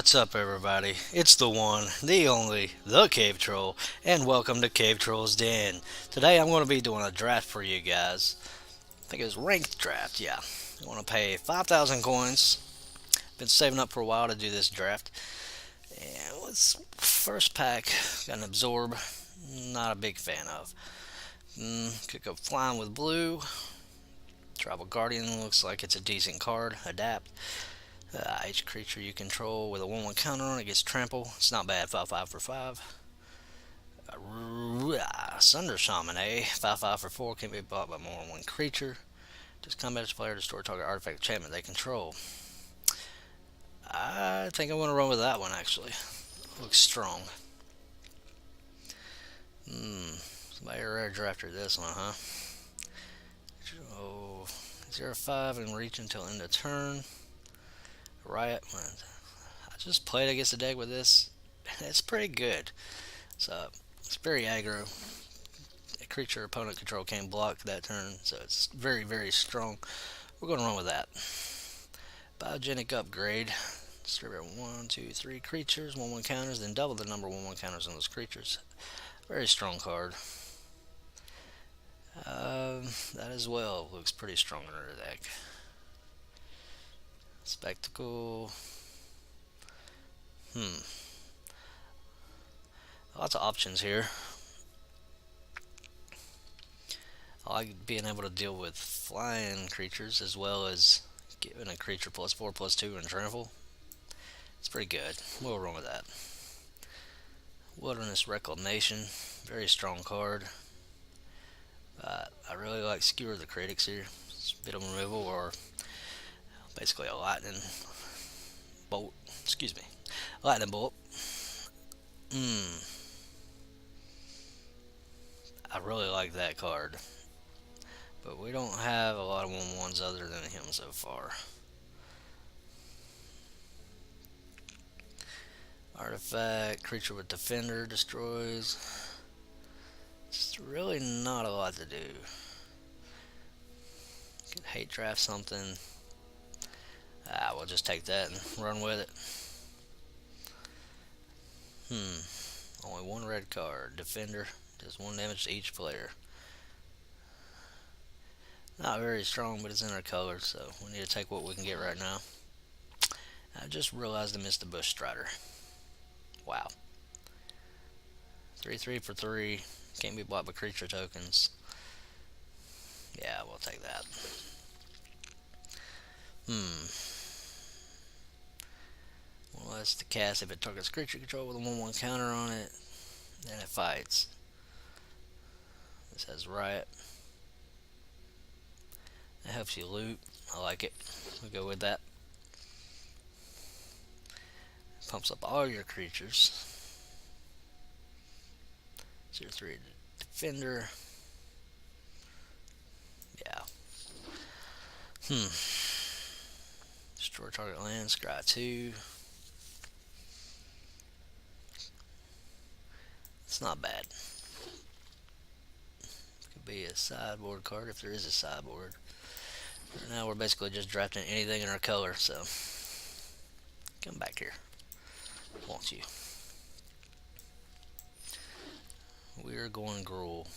What's up, everybody? It's the one, the only, the Cave Troll, and welcome to Cave Troll's Den. Today I'm going to be doing a draft for you guys. I think it was ranked draft, yeah. I want to pay 5,000 coins. Been saving up for a while to do this draft. And what's first pack? Got an Absorb. Not a big fan of. Could go Flying with Blue. Tribal Guardian looks like it's a decent card. Adapt. Each creature you control with a 1/1 counter on it gets trample. It's not bad. 5/5 for 5. Sunder Shaman, 5/5 for 4. Can't be bought by more than one creature. Just combat player destroy target artifact enchantment they control. I think I'm going to run with that one actually. Looks strong. Somebody rare drafted this one, huh? Oh, 0/5 and reach until end of turn. Riot. I just played against a deck with this. It's pretty good. So it's very aggro. A creature opponent control can't block that turn, so it's very, very strong. We're going to run with that. Biogenic upgrade. Distribute 1, 2, 3 creatures, 1/1 counters, then double the number of 1/1 counters on those creatures. Very strong card. That as well looks pretty strong in our deck. Spectacle. Lots of options here. I like being able to deal with flying creatures as well as giving a creature +4/+2 and trample. It's pretty good. We'll run with that. Wilderness Reclamation. Very strong card. I really like Skewer the Critics here. It's a bit of removal or basically a lightning bolt. Excuse me. Lightning bolt. I really like that card. But we don't have a lot of 1/1s other than him so far. Artifact, creature with defender destroys. It's really not a lot to do. Could hate draft something. We'll just take that and run with it. Only one red card. Defender does 1 damage to each player. Not very strong, but it's in our color, so we need to take what we can get right now. I just realized I missed the Bush Strider. Wow. 3/3 for 3. Can't be blocked by creature tokens. Yeah, we'll take that. Well, that's to cast if it targets creature control with a 1/1 counter on it. Then it fights. This has Riot. That helps you loot. I like it. We'll go with that. Pumps up all your creatures. 0/3 defender. Yeah. Destroy target land. Scry 2. It's not bad. Could be a sideboard card if there is a sideboard. Right now we're basically just drafting anything in our color, so come back here. Want you. We're going Gruul.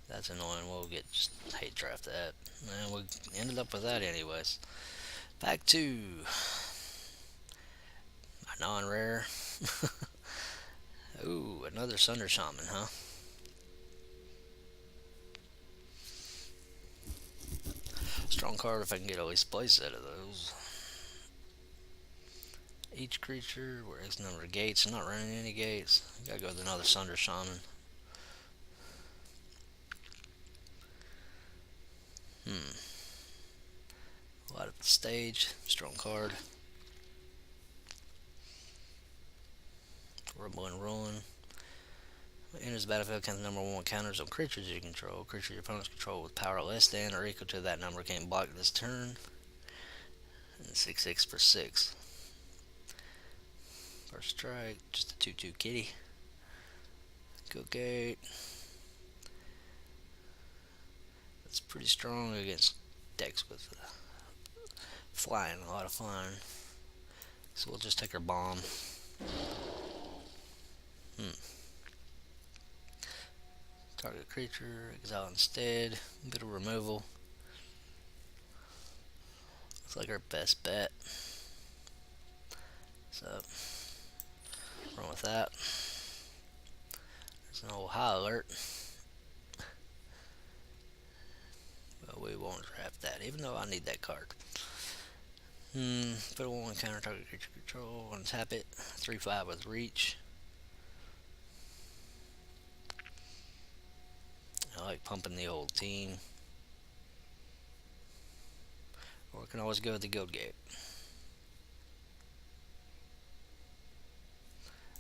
That's annoying. We'll get just hate draft that. And we ended up with that anyways. Pack 2. A non-rare. Ooh, another Sunder Shaman, huh? Strong card if I can get at least a play set of those. Each creature, where X number of gates. I'm not running any gates. Gotta go with another Sunder Shaman. Light up the stage. Strong card. Rumbling Ruin. Enters the battlefield, count the number 1/1 counters on creatures you control. Creature your opponents control with power less than or equal to that number can't block this turn. And 6/6 for 6. First strike, just a 2/2 kitty. Go gate. That's pretty strong against decks with flying, a lot of flying. So we'll just take our bomb. Target creature, exile instead. A bit of removal. Looks like our best bet. So, run with that. There's an old high alert. But we won't draft that, even though I need that card. Put one counter target creature control, untap it. 3/5 with reach. I like pumping the old team. Or we can always go with the Guild Gate.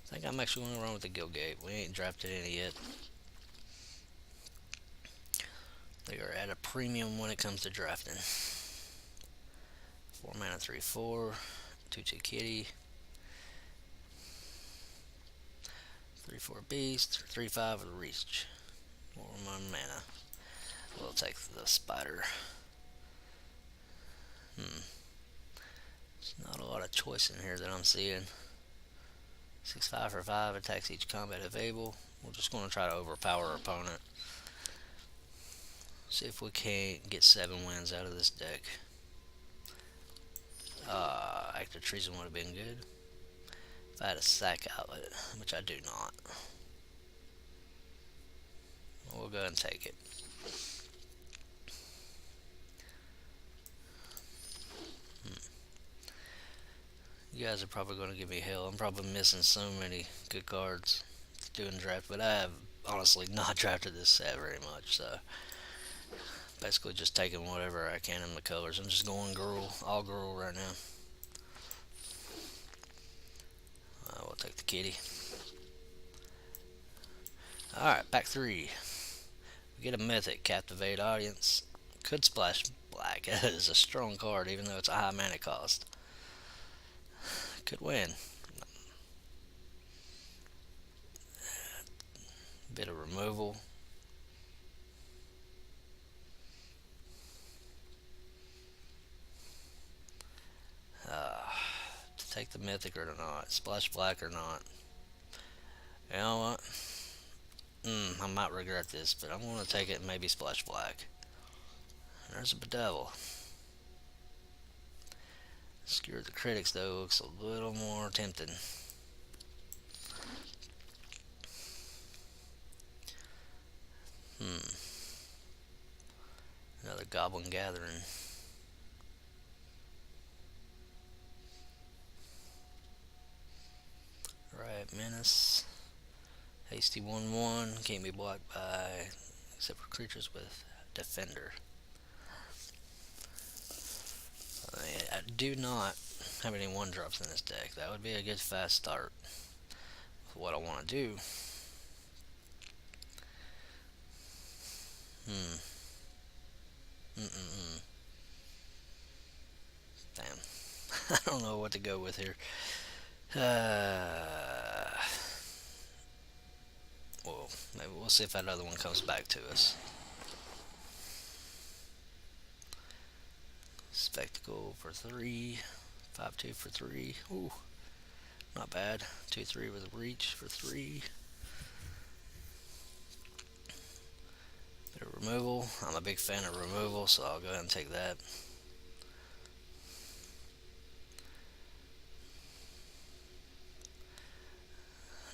I think I'm actually going to run with the Guild Gate. We ain't drafted any yet. They are at a premium when it comes to drafting. 4 mana, 3/4, 2/2 kitty, 3/4 beast, 3/5 with reach. 1 mana. We'll take the spider. There's not a lot of choice in here that I'm seeing. 6/5 for 5 attacks each combat if able. We're just going to try to overpower our opponent. See if we can't get 7 wins out of this deck. Act of Treason would have been good if I had a sack outlet, which I do not. We'll go ahead and take it. You guys are probably going to give me hell. I'm probably missing so many good cards doing draft, but I have honestly not drafted this set very much, so basically just taking whatever I can in the colors. I'm just going all Gruul right now. We'll take the kitty. Alright, back 3. We get a mythic, Captivate Audience. Could splash black. That is a strong card, even though it's a high mana cost. Could win. Bit of removal. To take the mythic or not. Splash black or not. You know what? I might regret this, but I'm going to take it and maybe splash black. There's a bedevil. Skewer the critics though looks a little more tempting. Another Goblin Gathering. Right, Menace. Hasty 1/1. Can't be blocked by except for creatures with Defender. I do not have any 1-drops in this deck. That would be a good fast start with what I want to do. Damn. I don't know what to go with here. Well, maybe we'll see if that other one comes back to us. Spectacle for 3. 5/2 for 3. Ooh, not bad. 2/3 with reach for 3. Bit of removal. I'm a big fan of removal, so I'll go ahead and take that.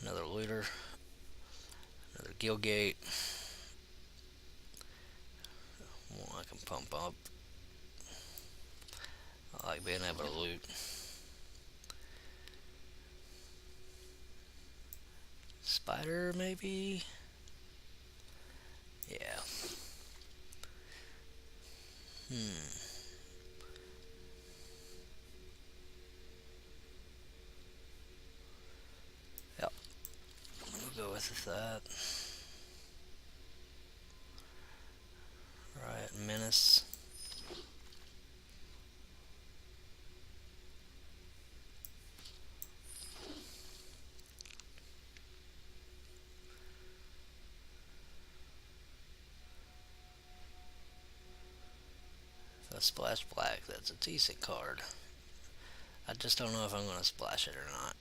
Another looter. Another Guild Gate. One I can pump up. I like being able to loot. Spider, maybe? Yeah. Yep. We'll go with that. Right, Menace. A splash black. That's a decent card. I just don't know if I'm going to splash it or not.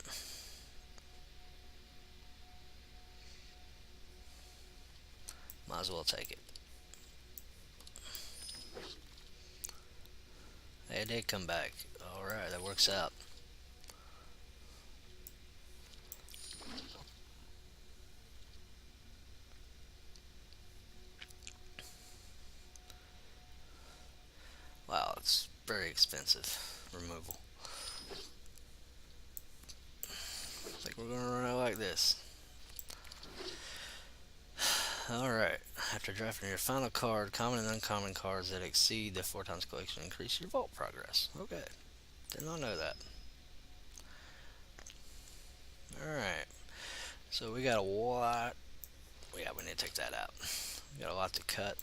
Might as well take it. Hey, it did come back. Alright, that works out. Wow, it's very expensive removal. I think we're gonna run it like this. Alright, after drafting your final card, common and uncommon cards that exceed the 4 times collection increase your vault progress. Okay, did not know that. Alright, so we got a lot. Yeah, we need to take that out. We got a lot to cut.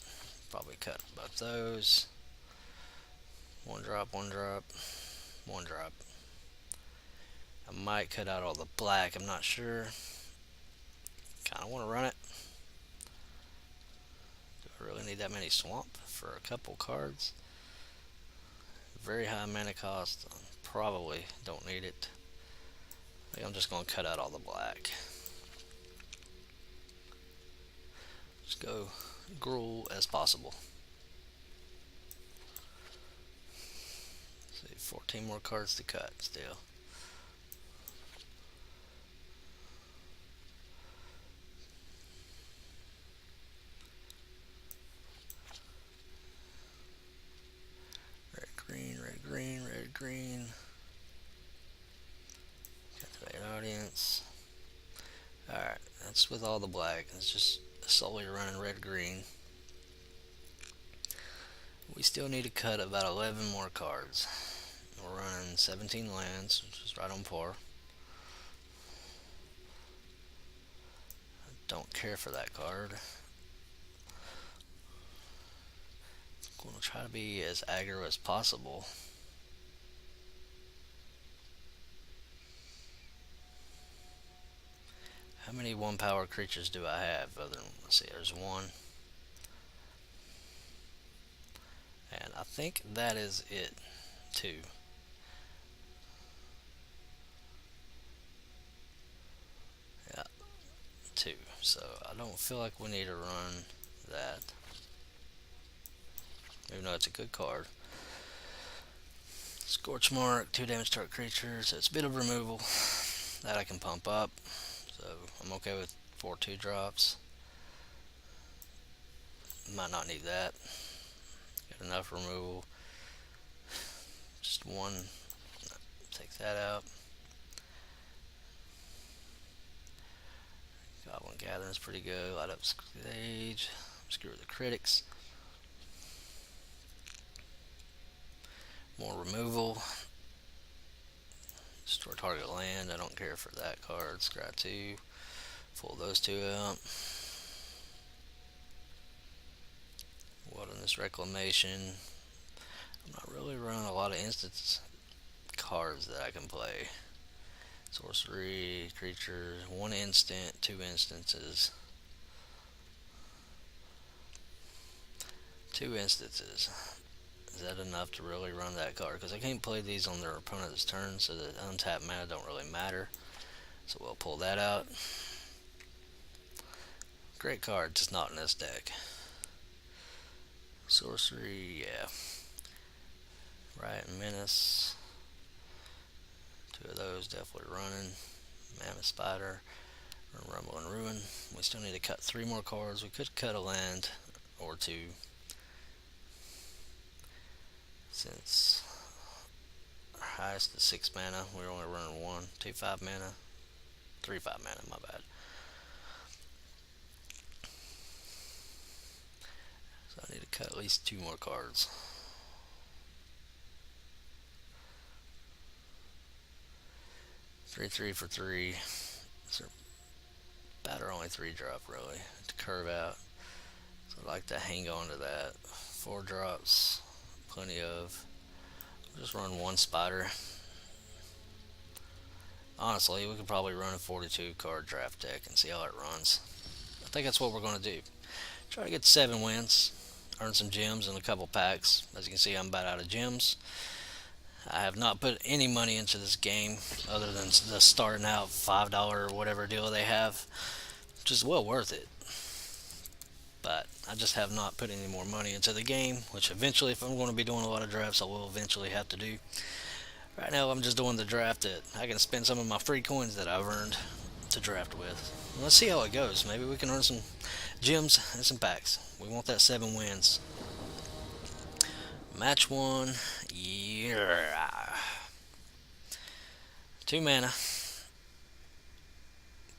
Probably cut both those. One drop, one drop, one drop. I might cut out all the black, I'm not sure. Kinda wanna run it. Do I really need that many swamp for a couple cards? Very high mana cost. Probably don't need it. I think I'm just gonna cut out all the black. Just go gruel as possible. See, 14 more cards to cut still. Red, green, red, green, red, green. Captivate audience. Alright, that's with all the black. It's just solely running red, green. We still need to cut about 11 more cards. We're running 17 lands, which is right on par. I don't care for that card. I'm going to try to be as aggro as possible. How many 1-power creatures do I have? Other than, let's see, there's one. And I think that is it, too. Yeah, 2. So I don't feel like we need to run that. Even though it's a good card. Scorch Mark, 2 damage to target creature, so it's a bit of removal. That I can pump up. So I'm okay with 4 2-drops. Might not need that. Got enough removal. Just one. Take that out. Goblin Gathering's pretty good. Light up stage. Screw the critics. More removal. Destroy target land. I don't care for that card. Scry 2. Pull those 2 out. Wilderness Reclamation. I'm not really running a lot of instance cards that I can play. Sorcery, creatures, 1 instant, 2 instances. 2 instances. Is that enough to really run that card? Because I can't play these on their opponent's turn, so the untapped mana don't really matter. So we'll pull that out. Great card, just not in this deck. Sorcery, yeah. Riot and Menace. 2 of those definitely running. Mammoth Spider. Rumble and Ruin. We still need to cut 3 more cards. We could cut a land or 2. Since our highest is 6 mana, we're only running 1. 2 5 mana. 3 5 mana, my bad. So I need to cut at least 2 more cards. Three for 3. So batter only 3-drop really to curve out. So I like to hang on to that. 4 drops, plenty of. I'll just run 1 spider. Honestly, we could probably run a 42 card draft deck and see how it runs. I think that's what we're going to do. Try to get 7 wins. earn some gems in a couple packs. As you can see, I'm about out of gems. I have not put any money into this game other than the starting out $5 or whatever deal they have, which is well worth it. But I just have not put any more money into the game, which eventually, if I'm going to be doing a lot of drafts, I will eventually have to do. Right now, I'm just doing the draft that I can spend some of my free coins that I've earned to draft with. Let's see how it goes. Maybe we can earn some gems and some packs. We want that 7 wins. Match 1. Yeah. 2 mana.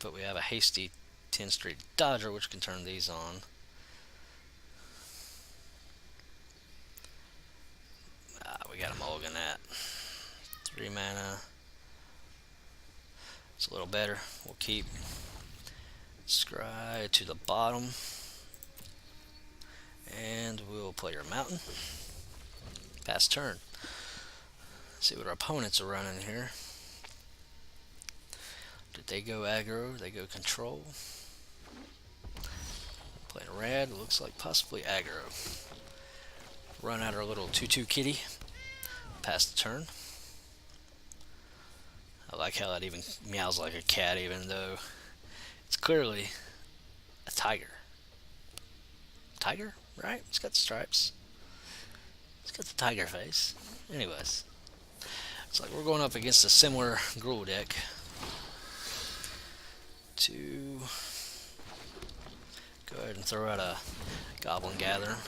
But we have a hasty 10 Street Dodger, which can turn these on. We got a mulligan that. 3 mana. It's a little better. We'll keep Scry to the bottom. And we'll play our mountain. Pass turn. See what our opponents are running here. Did they go aggro? They go control. Playing red. Looks like possibly aggro. Run out our little 2/2 kitty. Pass the turn. I like how that even meows like a cat, even though it's clearly a tiger. Tiger, right? It's got the stripes. It's got the tiger face. Anyways, it's like we're going up against a similar Gruul deck. To go ahead and throw out a Goblin Gatherer.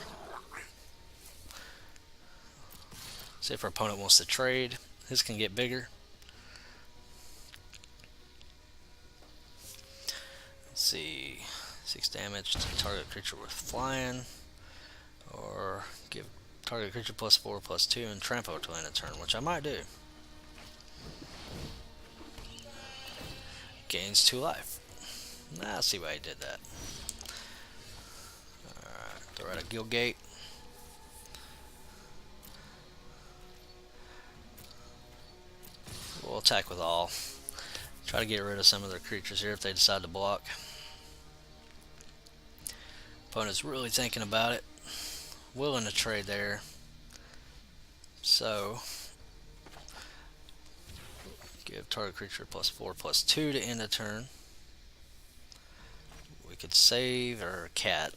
See if our opponent wants to trade. His can get bigger. Let's see. 6 damage to target creature with flying. Or give target creature +4/+2 and trample to end a turn, which I might do. Gains 2 life. Nah, I see why he did that. Alright, throw out a Guildgate. We'll attack with all. Try to get rid of some of their creatures here if they decide to block. Opponent's really thinking about it. Willing to trade there. So, give target creature +4/+2 to end a turn. We could save our cat.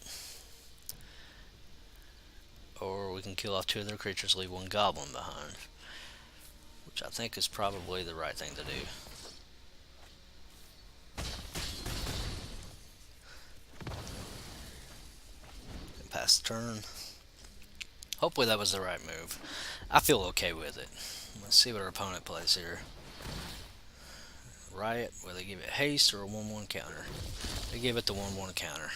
Or we can kill off 2 of their creatures, leave 1 goblin behind. Which I think is probably the right thing to do. And pass the turn. Hopefully that was the right move. I feel okay with it. Let's see what our opponent plays here. Riot, whether they give it haste or a 1/1 counter. They give it the 1/1 counter.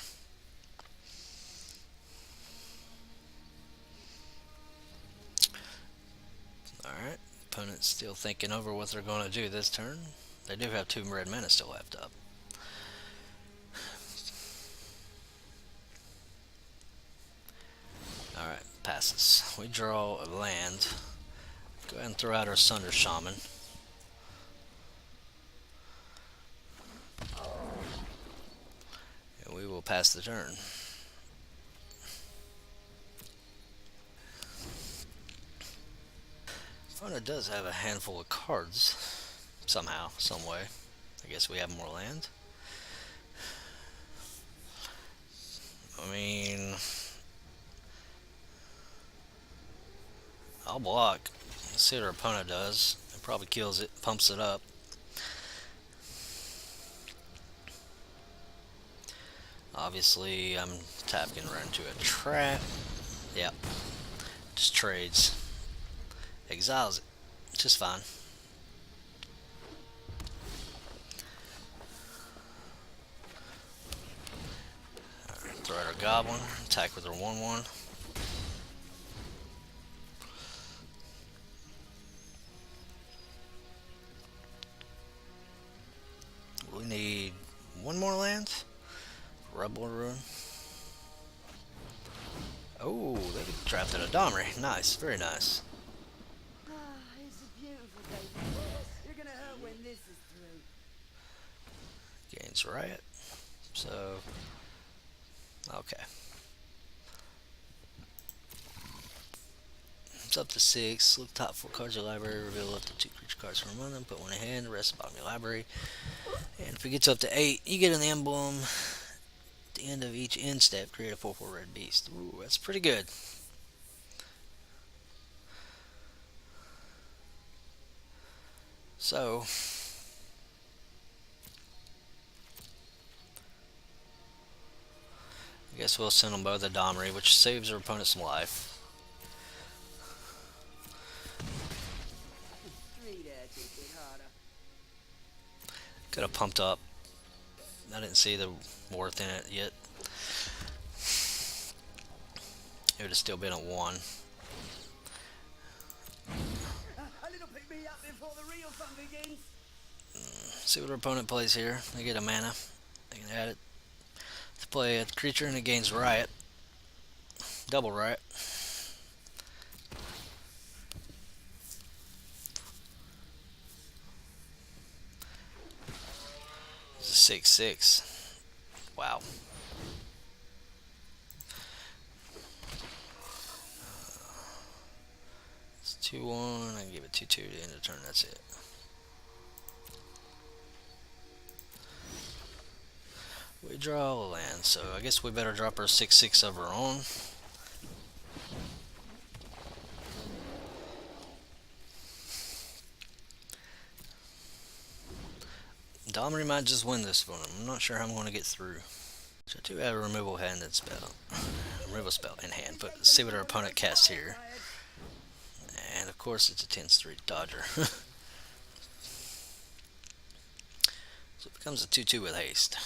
Alright, opponent's still thinking over what they're going to do this turn. They do have 2 red mana still left up. Alright, passes. We draw a land. Go ahead and throw out our Sunder Shaman. And we will pass the turn. Opponent does have a handful of cards. Somehow, some way. I guess we have more land. I mean, I'll block. Let's see what our opponent does. It probably kills it, pumps it up. Obviously, I'm tapping right into a trap. Yep. Just trades. Exiles it. Just fine. Alright, throw out our goblin. Attack with our 1/1. We need 1 more land. Rebel Ruin. Oh, they drafted a Domri. Nice, very nice. It's a beautiful day. You're gonna hurt when this is through. Gains Riot. So, okay. Drops up to 6. Look top 4 cards of your library. Reveal up to 2 creature cards from among them. Put one in hand. The rest at the bottom of your library. And if it gets up to 8, you get an emblem. At the end of each end step, create a 4/4 red beast. Ooh, that's pretty good. So, I guess we'll send them both a Domri, which saves our opponent some life. Could have pumped up. I didn't see the worth in it yet. It would have still been a 1. A little pick me up before the real fun begins. See what our opponent plays here. They get a mana. They can add it to play a creature and it gains riot. Double riot. It's a 6/6. Wow. It's 2/1. I can give it 2/2 to end the turn. That's it. We draw a land, so I guess we better drop our 6/6 of our own. Domri might just win this one. I'm not sure how I'm going to get through. So I do have a removal hand and spell. Removal spell in hand, but let's see what our opponent casts here. And of course it's a 10/3 dodger. So it becomes a 2/2 with haste.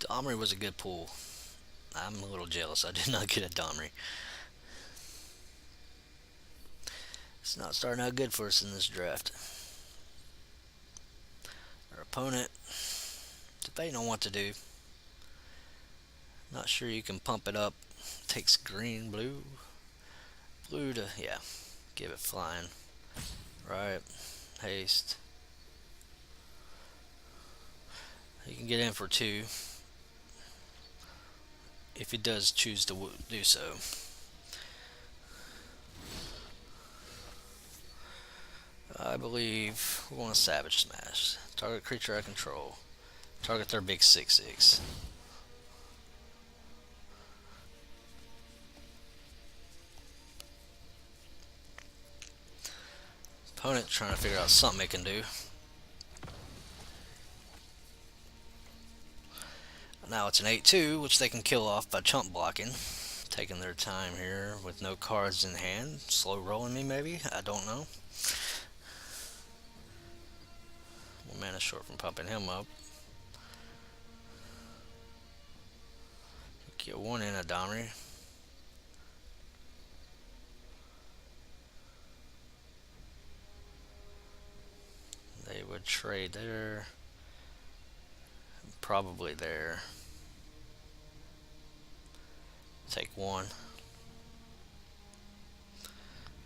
Domri was a good pull. I'm a little jealous I did not get a Domri. It's not starting out good for us in this draft. Our opponent debating on what to do. Not sure you can pump it up. Takes green, blue. Blue to, yeah, give it flying. Right, haste. You can get in for 2 if he does choose to do so. I believe we want to Savage Smash. Target creature I control. Target their big 6/6. Opponent trying to figure out something they can do. Now it's an 8/2, which they can kill off by chump blocking. Taking their time here with no cards in hand. Slow rolling me maybe? I don't know. 1 mana short from pumping him up. Get 1 in a Domri. They would trade there. Probably there. Take 1.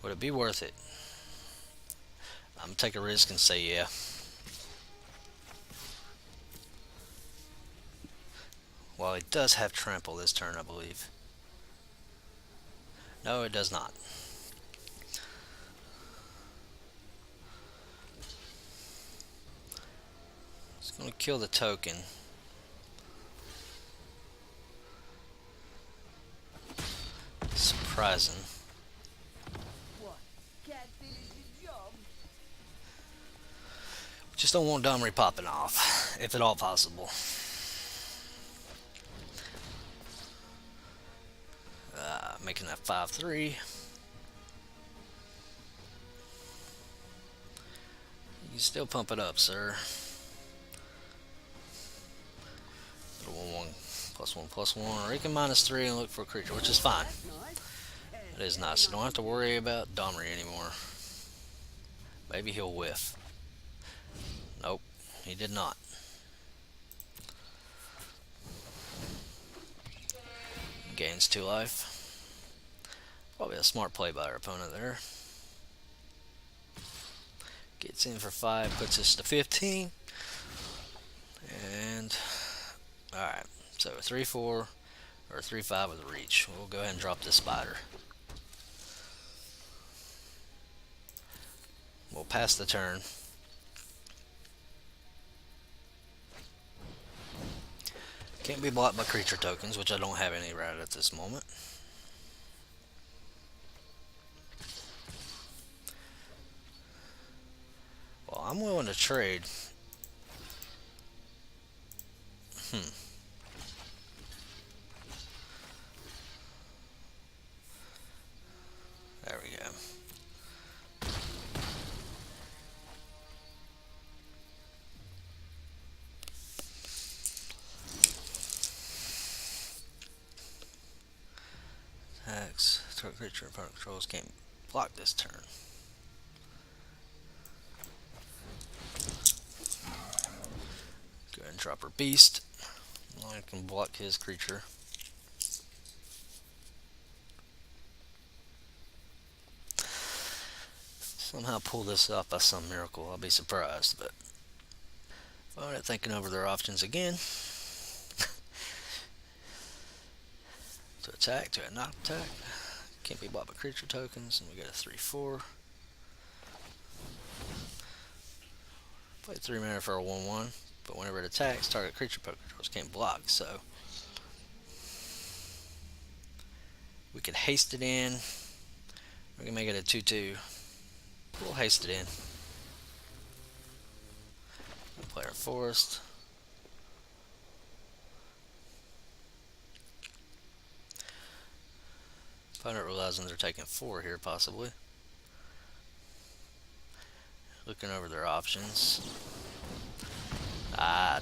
Would it be worth it? I'm gonna take a risk and say yeah. Well, it does have trample this turn, I believe. No, it does not. It's gonna kill the token. Surprising. What? Can't finish his job? Just don't want Domri popping off, if at all possible. Making that 5/3. You can still pump it up, sir. Little 1/1 +1/+1, or you can -3 and look for a creature, which is fine. That is nice. You don't have to worry about Domri anymore. Maybe he'll whiff. Nope, he did not. Gains 2 life. Probably a smart play by our opponent there. Gets in for 5, puts us to 15. And, alright, so a 3/4 or a 3/5 with reach. We'll go ahead and drop this spider. pass the turn. Can't be blocked by creature tokens, which I don't have any right at this moment. Well, I'm willing to trade. Hmm. There we go. Attacks. Target creature opponent controls can't block this turn. Go ahead and drop her beast. I can block his creature. Somehow pull this off by some miracle. I'll be surprised, but alright, thinking over their options again. To attack, to not attack. Can't be blocked by creature tokens, and we got a 3/4. Play 3 mana for a 1/1, but whenever it attacks, target creature controls can't block, so we could haste it in. We can make it a 2/2. We'll haste it in. Play our forest. Opponent realizing they're taking 4 here, possibly. Looking over their options.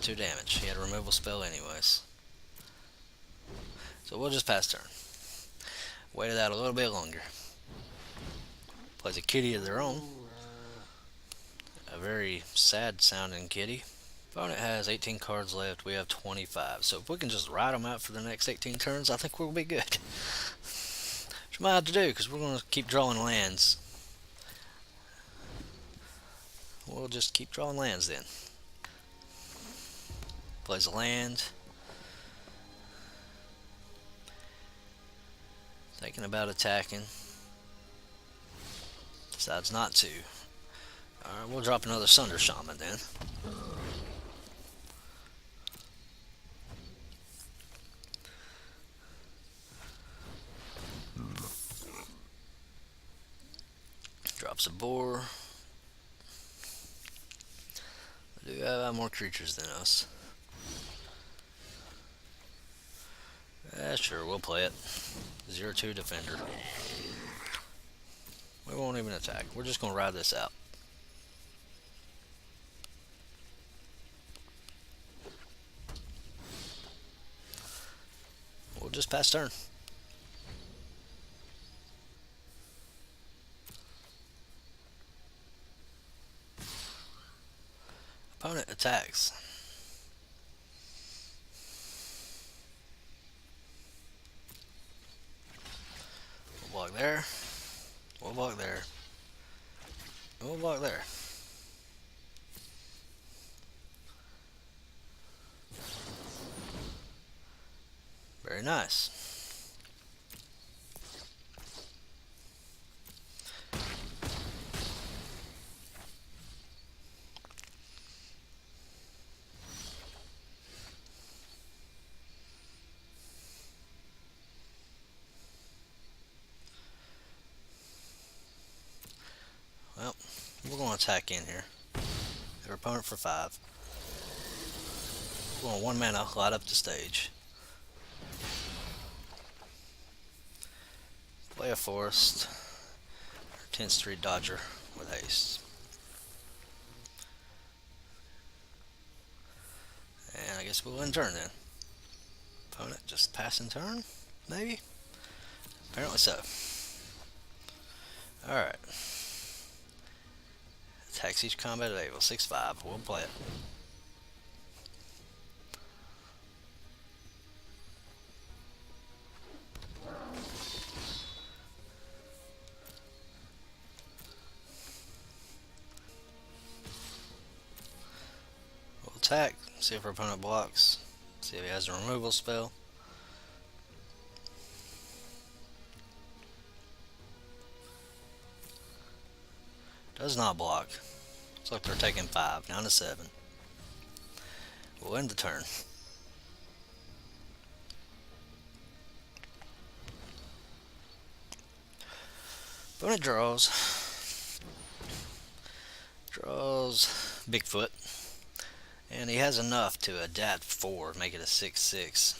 2 damage. He had a removal spell anyways. So we'll just pass turn. Wait it out a little bit longer. Plays a kitty of their own. A very sad sounding kitty. Opponent has 18 cards left. We have 25. So if we can just ride them out for the next 18 turns, I think we'll be good. Which we might have to do because we're going to keep drawing lands. We'll just keep drawing lands then. Plays a land. Thinking about attacking. Decides not to. Alright, we'll drop another Sunder Shaman then. Drops a boar. They do have more creatures than us. Sure, we'll play it. 0/2 defender. We won't even attack. We're just going to ride this out. We'll just pass turn. Opponent attacks. We'll block there. We'll block there. We'll block there. Very nice. Well, we're going to attack in here. Their opponent for 5. We're going 1 mana, light up the stage. Play a forest. 10th Street Dodger with haste. And I guess we'll end turn then. Opponent just passing turn? Maybe? Apparently so. Alright. Attacks each combat at Able. 6/5. We'll play it. We'll attack. See if our opponent blocks. See if he has a removal spell. Does not block. Looks like they're taking 5, down to 7. We'll end the turn. Opponent draws Bigfoot, and he has enough to adapt 4, make it a 6/6.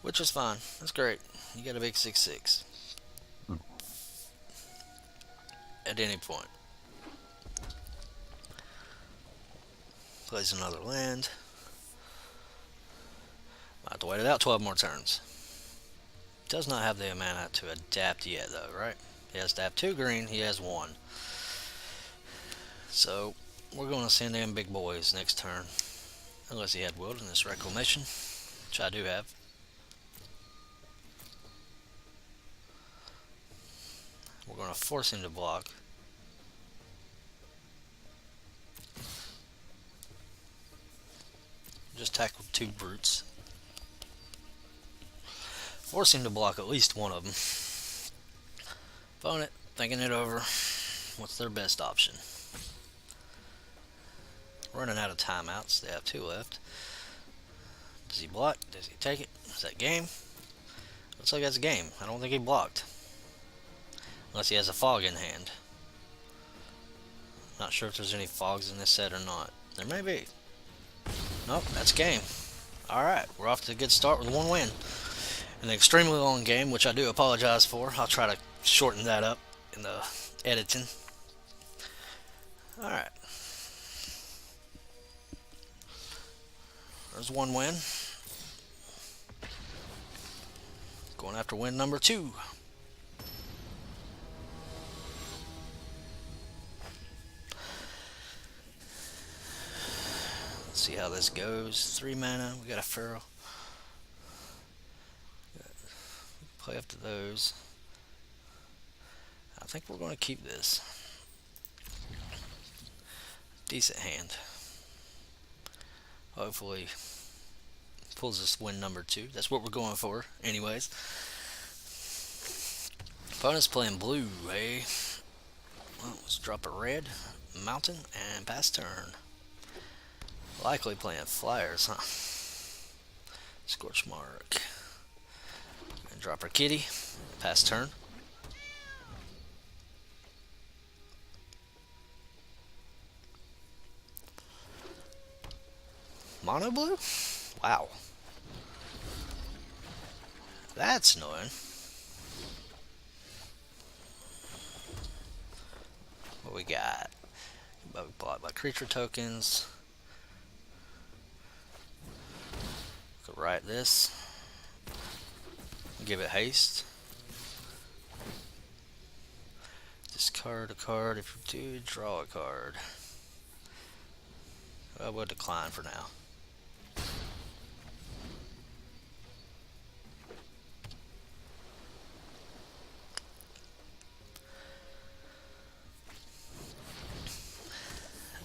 Which is fine. That's great. You got a big 6/6 at any point. Plays another land. Might have to wait it out 12 more turns. Does not have the mana to adapt yet, though, right? He has to have 2 green. He has 1. So we're going to send in big boys next turn, unless he had Wilderness Reclamation, which I do have. We're going to force him to block. Just tackle 2 brutes. Force him to block at least one of them. Opponent, thinking it over. What's their best option? Running out of timeouts. They have 2 left. Does he block? Does he take it? Is that game? Looks like that's a game. I don't think he blocked. Unless he has a fog in hand. Not sure if there's any fogs in this set or not. There may be. Nope, that's game. Alright, we're off to a good start with 1 win. An extremely long game, which I do apologize for. I'll try to shorten that up in the editing. Alright. There's 1 win. Going after win number 2. Let's see how this goes. 3 mana. We got a Feral. Play up to those. I think we're going to keep this. Decent hand. Hopefully pulls us win number 2. That's what we're going for anyways. Opponent's playing blue, eh? Well, let's drop a red, mountain, and pass turn. Likely playing flyers, huh? Scorch mark. And drop our kitty, pass turn. Mono blue? Wow. That's annoying. What we got? Bought by creature tokens. Could write this. Give it haste. Discard a card. If you do, draw a card. I will decline for now.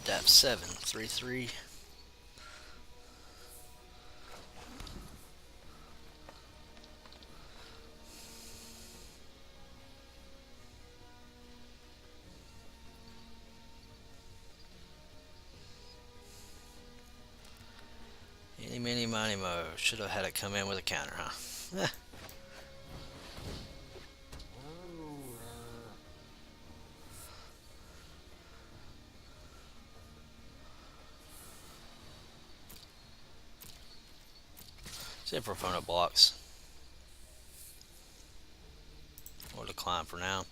Adapt 7, 3/3. Eeny, meeny, miny, mo. Should have had it come in with a counter, huh? Eh. See if opponent blocks. Or decline for now.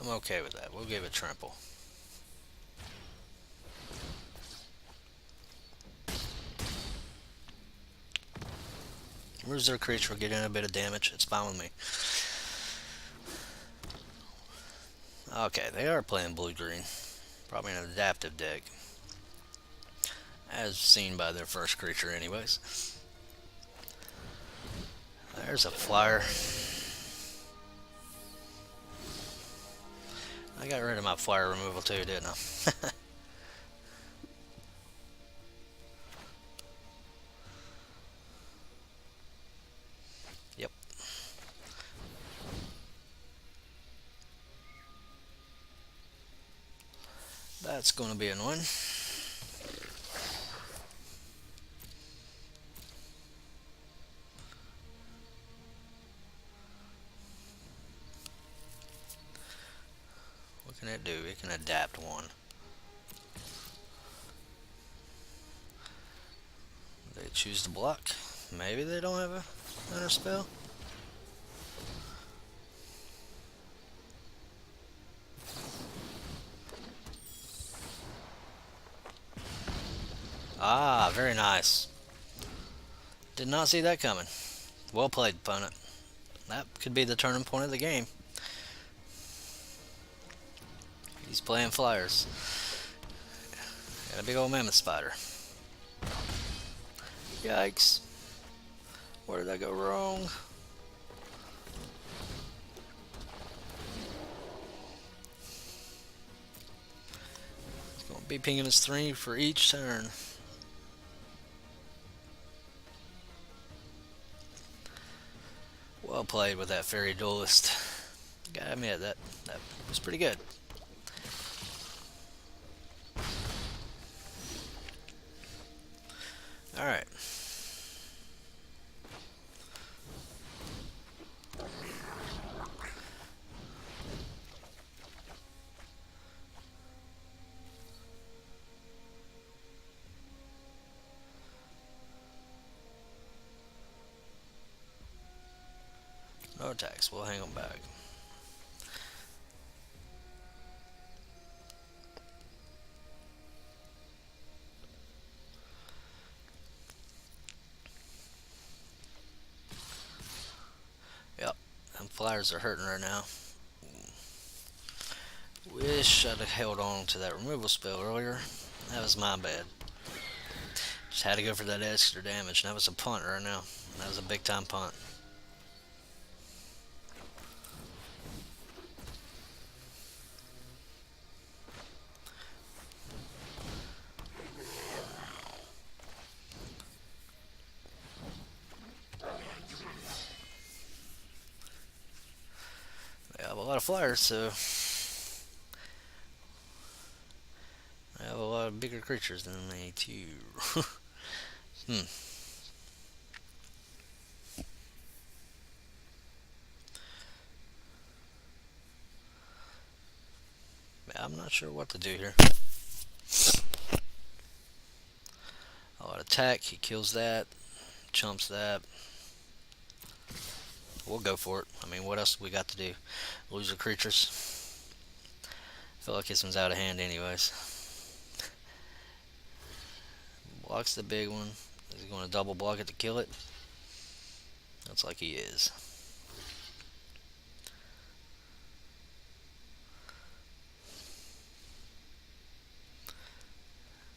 I'm okay with that. We'll give it trample. Where's their creature getting a bit of damage? It's fine with me. Okay, they are playing blue-green. Probably an adaptive deck. As seen by their first creature anyways. There's a flyer. I got rid of my flyer removal too, didn't I? Yep. That's going to be annoying. What can it do? It can adapt one. They choose to block. Maybe they don't have a counter spell. Ah, very nice. Did not see that coming. Well played, opponent. That could be the turning point of the game. He's playing flyers. Got a big old mammoth spider. Yikes. Where did I go wrong? He's going to be pinging his 3 for each turn. Well played with that fairy duelist. Gotta admit, that was pretty good. Alright. No attacks, we'll hang them back. Yep, them flyers are hurting right now. Wish I'd have held on to that removal spell earlier. That was my bad. Just had to go for that extra damage, and that was a punt right now. That was a big time punt. I have a lot of flyers, so I have a lot of bigger creatures than me too. hmm. I'm not sure what to do here. I'll attack, he kills that, chumps that. We'll go for it. I mean, what else do we got to do? Lose the creatures. I feel like this one's out of hand anyways. Blocks the big one. Is he going to double block it to kill it? Looks like he is.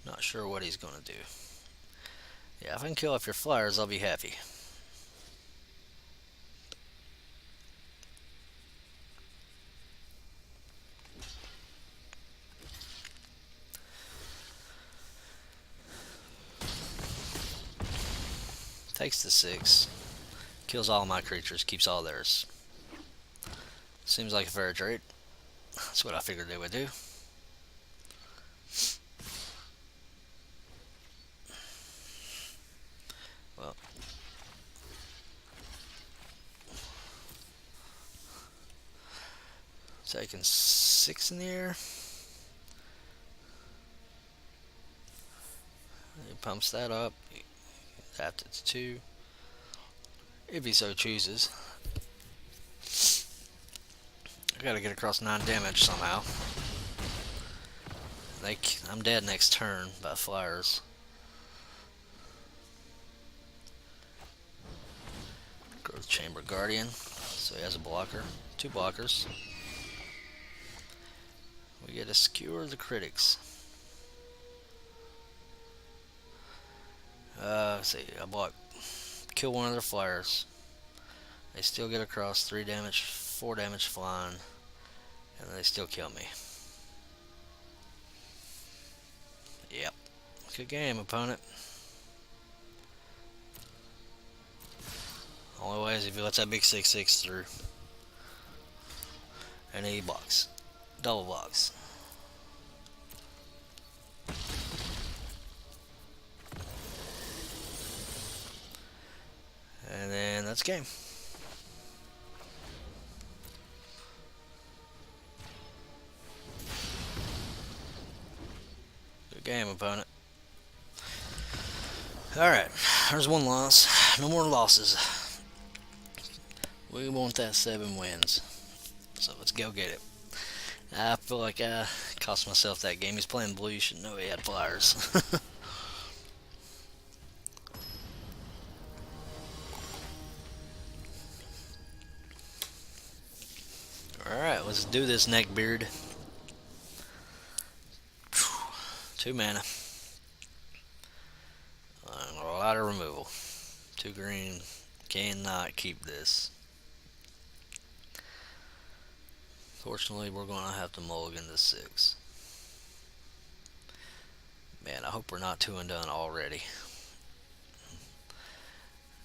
Not sure what he's going to do. Yeah, if I can kill off your flyers, I'll be happy. Takes the 6. Kills all my creatures, keeps all theirs. Seems like a fair trade. That's what I figured they would do. Well, taking 6 in the air. He pumps that up. Tapped it to 2. If he so chooses. I gotta get across 9 damage somehow. I'm dead next turn by flyers. Growth Chamber Guardian. So he has a blocker. 2 blockers. We get to skewer the critics. Let's see. I block. Kill one of their flyers. They still get across 3 damage, 4 damage flying, And they still kill me. Yep. Good game, opponent. Only way is if he lets that big 6/6 through. And he blocks. Double blocks. And then that's game. Good game, opponent. Alright, there's one loss. No more losses. We want that 7 wins. So let's go get it. I feel like I cost myself that game. He's playing blue. You should know he had flyers. Alright, let's do this, neckbeard. 2 mana. And a lot of removal. 2 green. Cannot keep this. Fortunately, we're going to have to mulligan this 6. Man, I hope we're not 2 and done already.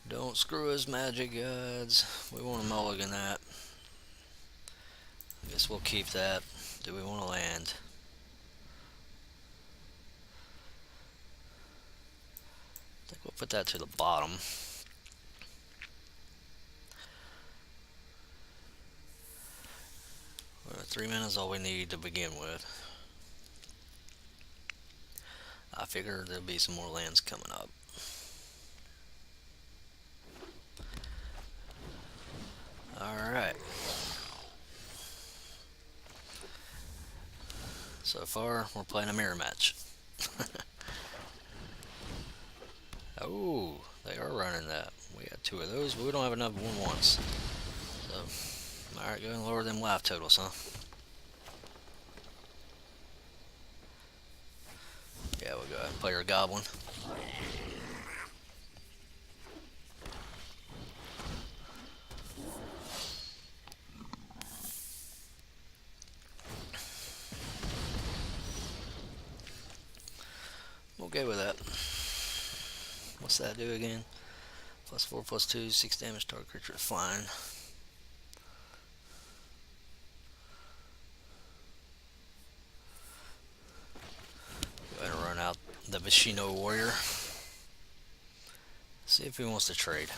Don't screw us, Magic Gods. We want to mulligan that. I guess we'll keep that. Do we want to land? I think we'll put that to the bottom. 3 mana is all we need to begin with. I figure there'll be some more lands coming up. Alright. So far, we're playing a mirror match. Oh, they are running that. We got 2 of those, but we don't have enough 1/1s. So, alright, go ahead and lower them life totals, huh? Yeah, we'll go ahead and play our goblin. Okay with that. What's that do again? +4/+2, 6 damage, target creature is flying. Go ahead and run out the Vishino Warrior. See if he wants to trade.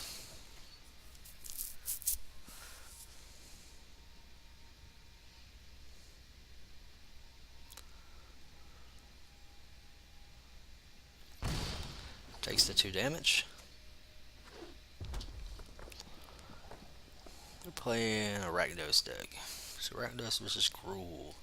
Takes the 2 damage. We're playing a Rakdos deck. So Rakdos versus Gruul.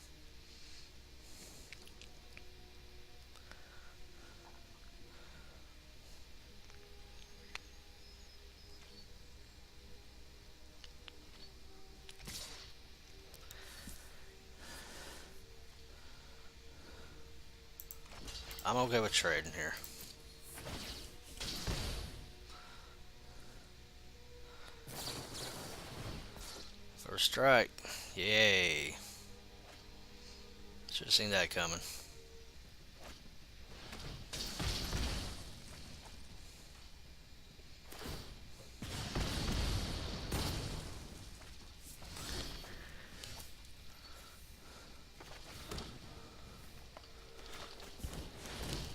I'm okay with trading here. First strike. Yay. Should have seen that coming.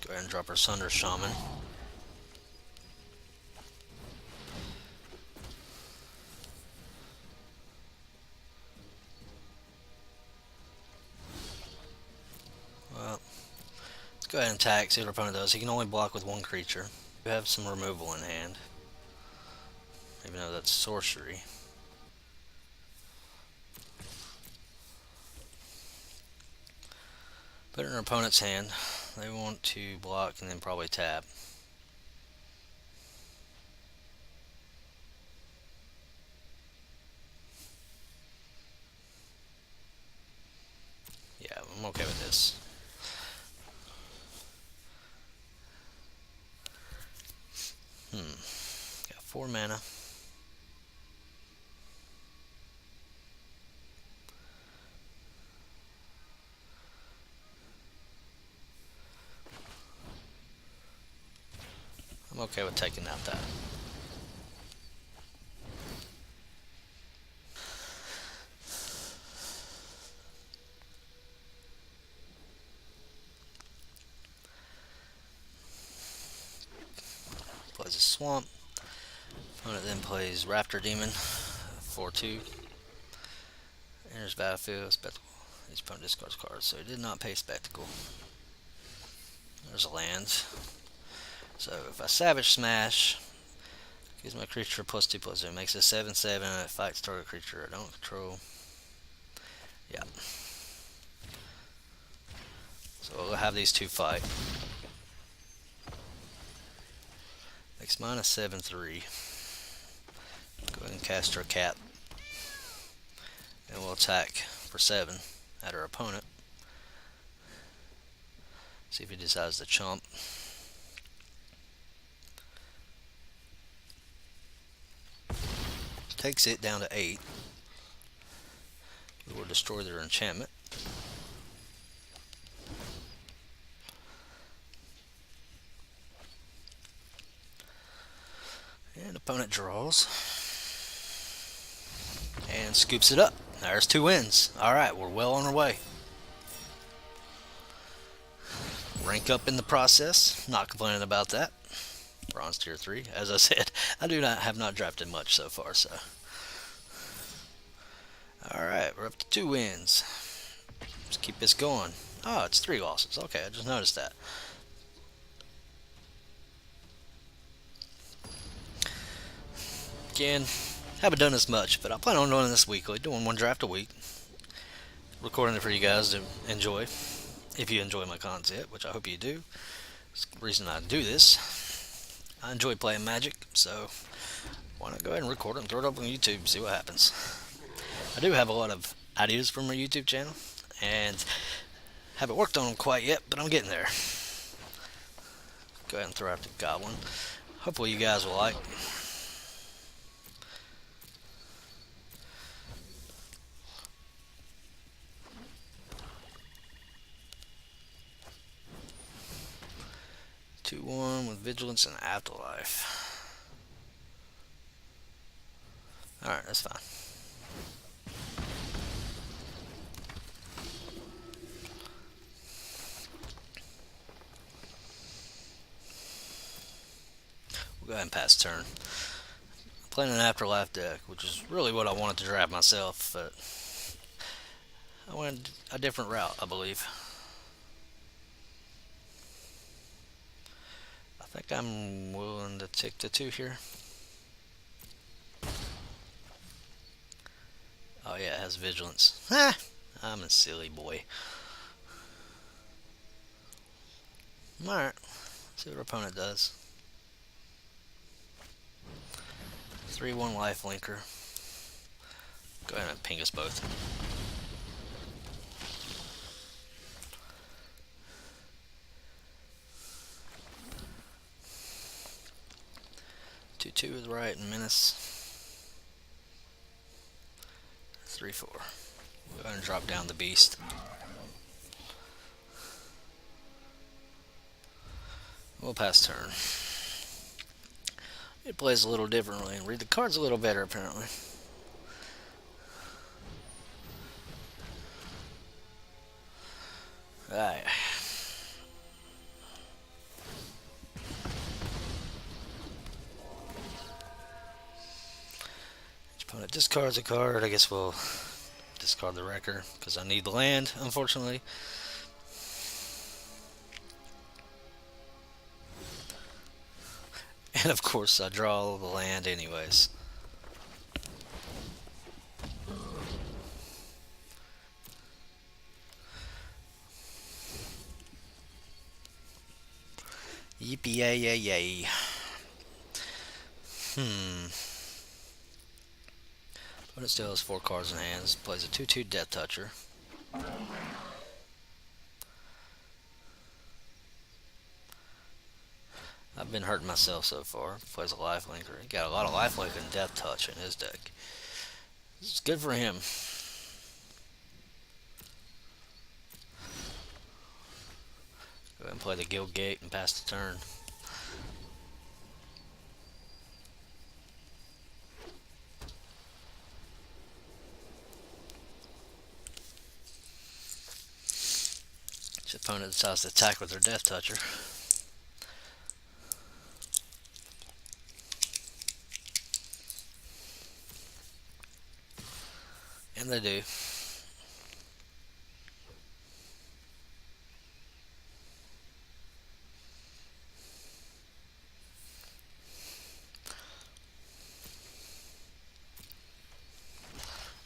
Go ahead and drop our Sunder Shaman. Well, let's go ahead and attack, see what our opponent does. He can only block with 1 creature. We have some removal in hand. Even though that's sorcery. Put it in our opponent's hand. They want to block and then probably tap. Yeah, I'm okay with this. Got 4 mana. I'm okay with taking out that. Plays a swamp. Opponent then plays Raptor Demon, 4/2. Enters battlefield, spectacle. His opponent discards cards, so he did not pay spectacle. There's a land. So if I Savage Smash, gives my creature +2/+2. It makes it 7/7 and it fights target creature I don't control. Yeah. So we'll have these two fight. Makes mine a 7/3. Go ahead and cast our Cap. And we'll attack for 7 at our opponent. See if he decides to chump. Takes it down to 8. We will destroy their enchantment. And opponent draws. And scoops it up. There's 2 wins. Alright, we're well on our way. Rank up in the process. Not complaining about that. Bronze tier 3. As I said, I have not drafted much so far, so. Alright, we're up to 2 wins. Let's keep this going. Oh, it's 3 losses. Okay, I just noticed that. Again, haven't done this much, but I plan on doing this weekly, doing 1 draft a week. Recording it for you guys to enjoy, if you enjoy my content, which I hope you do. It's the reason I do this. I enjoy playing Magic, so why not go ahead and record it and throw it up on YouTube and see what happens. I do have a lot of ideas for my YouTube channel, and haven't worked on them quite yet, but I'm getting there. Go ahead and throw out the Goblin. Hopefully you guys will like. Two one with Vigilance and Afterlife. Alright, that's fine. We'll go ahead and pass turn. I'm playing an Afterlife deck, which is really what I wanted to draft myself, but I went a different route, I believe. I think I'm willing to take the 2 here. Oh yeah, it has Vigilance. Ha! I'm a silly boy. Alright, see what our opponent does. 3/1 lifelinker. Go ahead and ping us both. Two is right and menace. 3/4. We'll go ahead and drop down the beast. We'll pass turn. It plays a little differently and read the cards a little better apparently. Alright. Each opponent discards a card. I guess we'll discard the Wrecker because I need the land, unfortunately. And of course I draw the land anyways. Yippee yay yay yay. Opponent still has 4 cards in hands. Plays a 2/2 Death Toucher. I've been hurting myself so far. Plays a lifelinker. He got a lot of lifelink and Death Touch in his deck. It's good for him. Go ahead and play the Guild Gate and pass the turn. If the opponent decides to attack with their Death Toucher. And they do.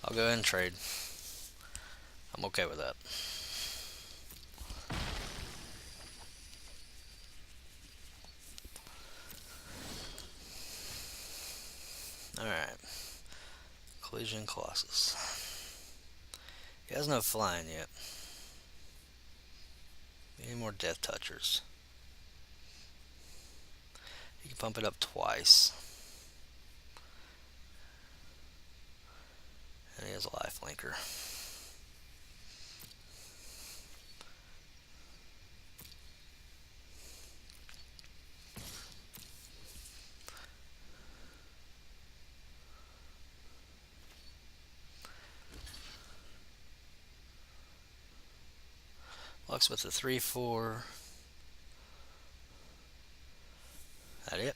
I'll go ahead and trade. I'm okay with that. Alright. Collision Colossus. He has no flying yet. Any more Death Touchers? He can pump it up twice. And he has a life linker. Lux with the 3/4. That it?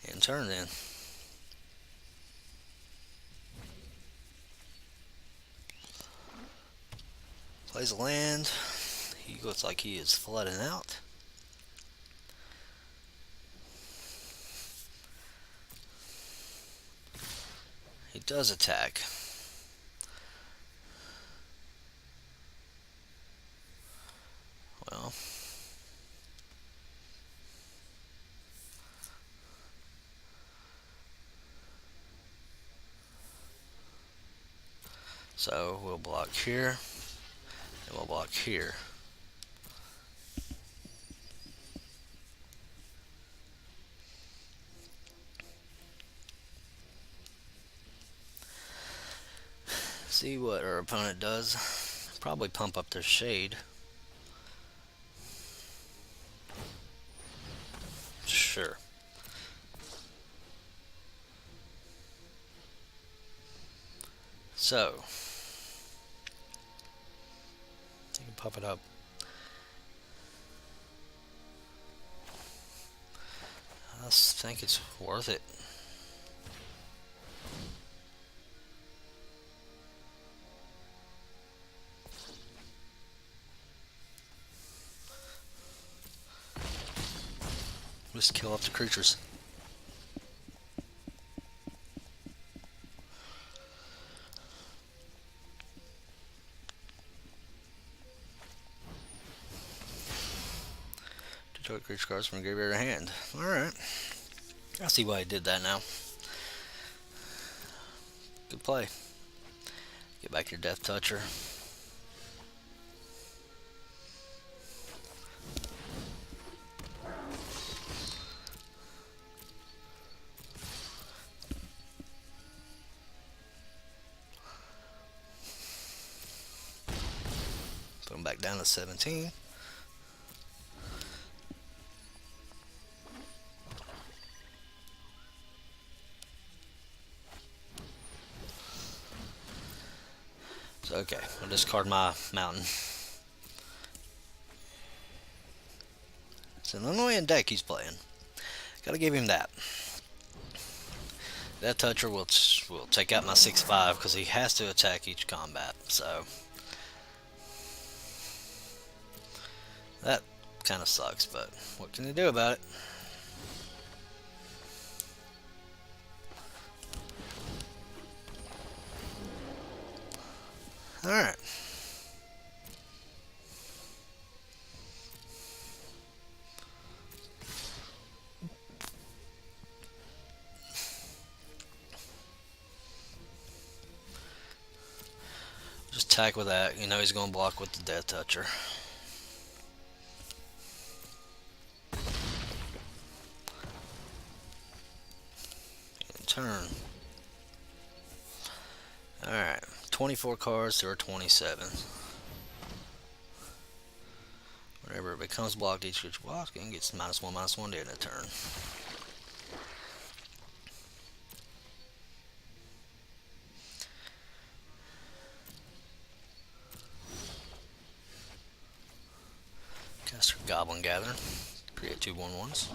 In turn then. Plays a land. He looks like he is flooding out. He does attack. Well, so we'll block here, and we'll block here. See what our opponent does. Probably pump up their shade. Sure. So, you can pop it up. I think it's worth it. Just kill off the creatures. Target creature cards from graveyard to hand. Alright. I see why he did that now. Good play. Get back your Death Toucher. Put him back down to 17. So, okay, I'll discard my mountain. It's an annoying deck he's playing. Gotta give him that. That toucher will take out my 6/5 because he has to attack each combat. So that kind of sucks, but what can you do about it? Alright. Just attack with that. You know he's going to block with the Death Toucher. In turn. Alright. 24 cards to our 27. Whenever it becomes blocked, each creature blocking gets -1/-1 during the turn. Goblin Gathering. Create two 1/1s.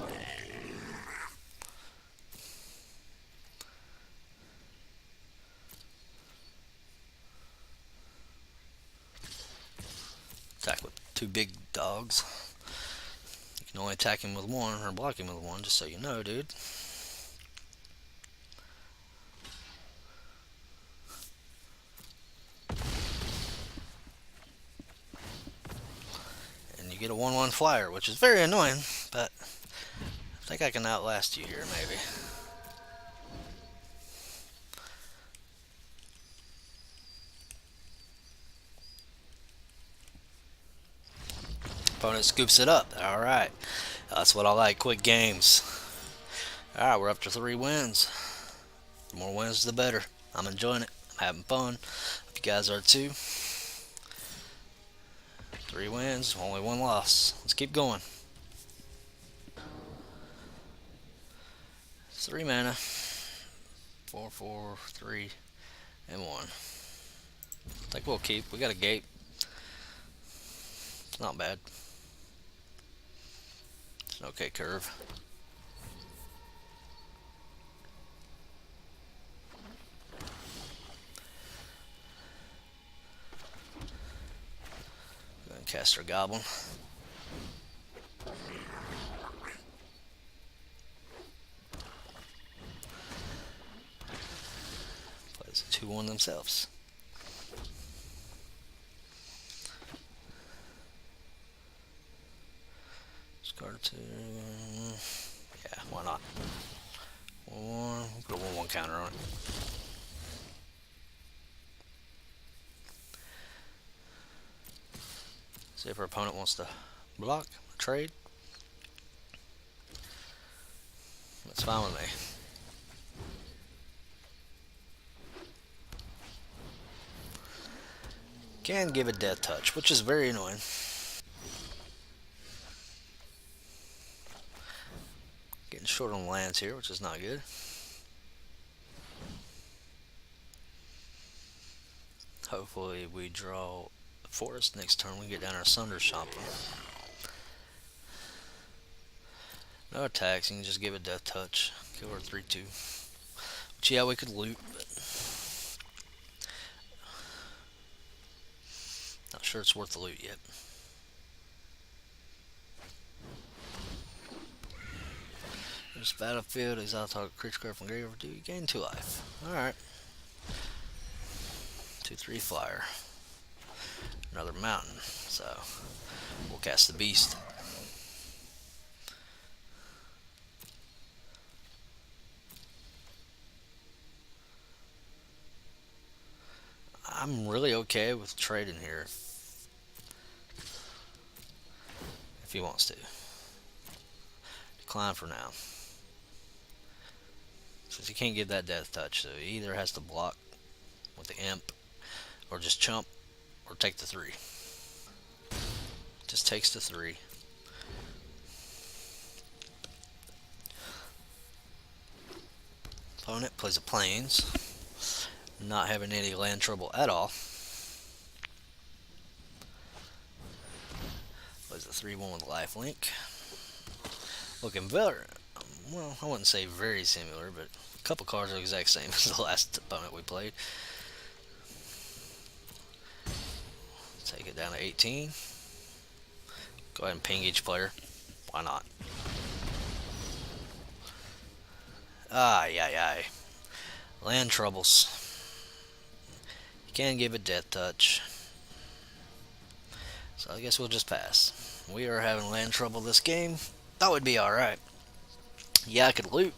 Attack with two big dogs. You can only attack him with one or block him with one, just so you know, dude. And you get a 1/1 flyer, which is very annoying, but I think I can outlast you here, maybe. Opponent scoops it up. Alright. That's what I like. Quick games. Alright, we're up to 3 wins. The more wins, the better. I'm enjoying it. I'm having fun. Hope you guys are too. 3 wins, only 1 loss. Let's keep going. 3 mana. 4, 4, 3, and 1. I think we'll keep. We got a gate. It's not bad. It's an okay curve. Go ahead and cast our goblin. Plays a 2/1 themselves. Discard 2. Yeah, why not? 1/1. We'll put a 1/1 counter on it. See if our opponent wants to block, trade. That's fine with me. Can give a death touch, which is very annoying. Getting short on lands here, which is not good. Hopefully we draw a forest next turn. We get down our Sunder Shopping. No attacks, you can just give a death touch. Kill her 3/2. Which, yeah, we could loot, but not sure it's worth the loot yet. This battlefield, exile target creature from grave or do you gain 2 life. Alright. 2/3 flyer. Another mountain. So we'll cast the beast. I'm really okay with trading here if he wants to. Decline for now. Since he can't give that death touch, so he either has to block with the imp or just chump or take the 3. Just takes the 3. Opponent plays a plains. Not having any land trouble at all. Plays a 3/1 with lifelink. Looking very, well, I wouldn't say very similar, but a couple cards are the exact same as the last opponent we played. Take it down to 18. Go ahead and ping each player. Why not? Aye. Land troubles. You can give a death touch. So I guess we'll just pass. We are having land trouble this game. That would be alright. Yeah, I could loot.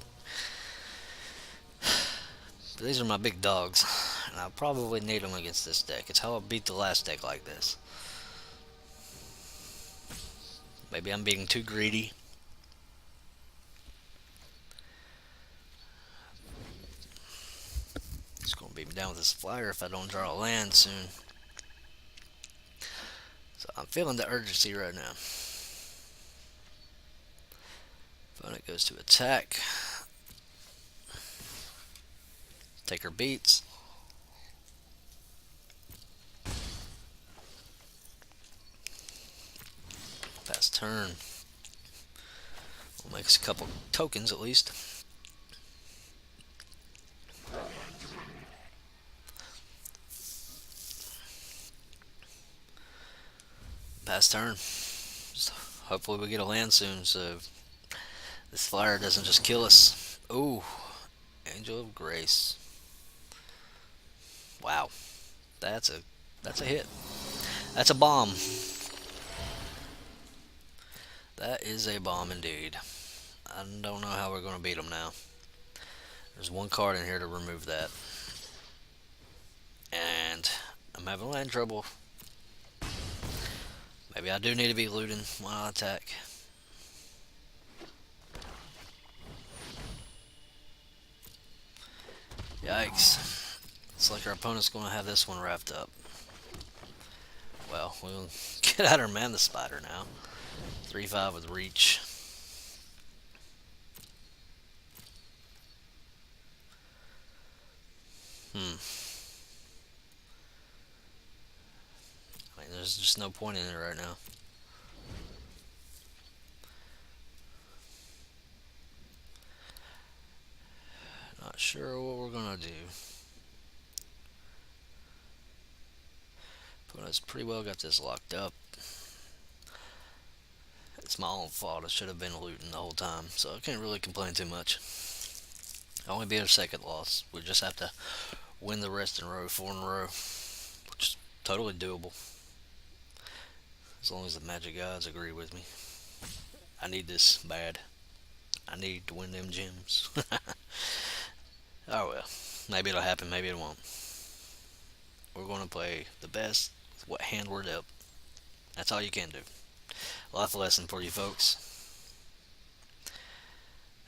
But these are my big dogs. And I'll probably need them against this deck. It's how I beat the last deck like this. Maybe I'm being too greedy. It's going to beat me down with this flyer if I don't draw a land soon. So I'm feeling the urgency right now. Opponent goes to attack. Taker beats. Pass Pass turn. We'll make us a couple tokens at least. Pass turn. Just hopefully we get a land soon so this flyer doesn't just kill us. Ooh, Angel of Grace. Wow, that's a hit. That's a bomb. That is a bomb indeed. I don't know how we're going to beat them now. There's one card in here to remove that. And I'm having land trouble. Maybe I do need to be looting when I attack. Yikes. Looks like our opponent's going to have this one wrapped up. Well, we'll get out our man the spider now. 3/5 with reach. I mean, there's just no point in it right now. Not sure what we're gonna do. But it's pretty well got this locked up. It's my own fault. I should have been looting the whole time, so I can't really complain too much. Only be a second loss. We just have to win the rest in a row, 4 in a row, which is totally doable. As long as the magic gods agree with me. I need this bad. I need to win them gems. Oh well. Maybe it'll happen, maybe it won't. We're going to play the best with what hand we're dealt. That's all you can do. Life lesson for you folks.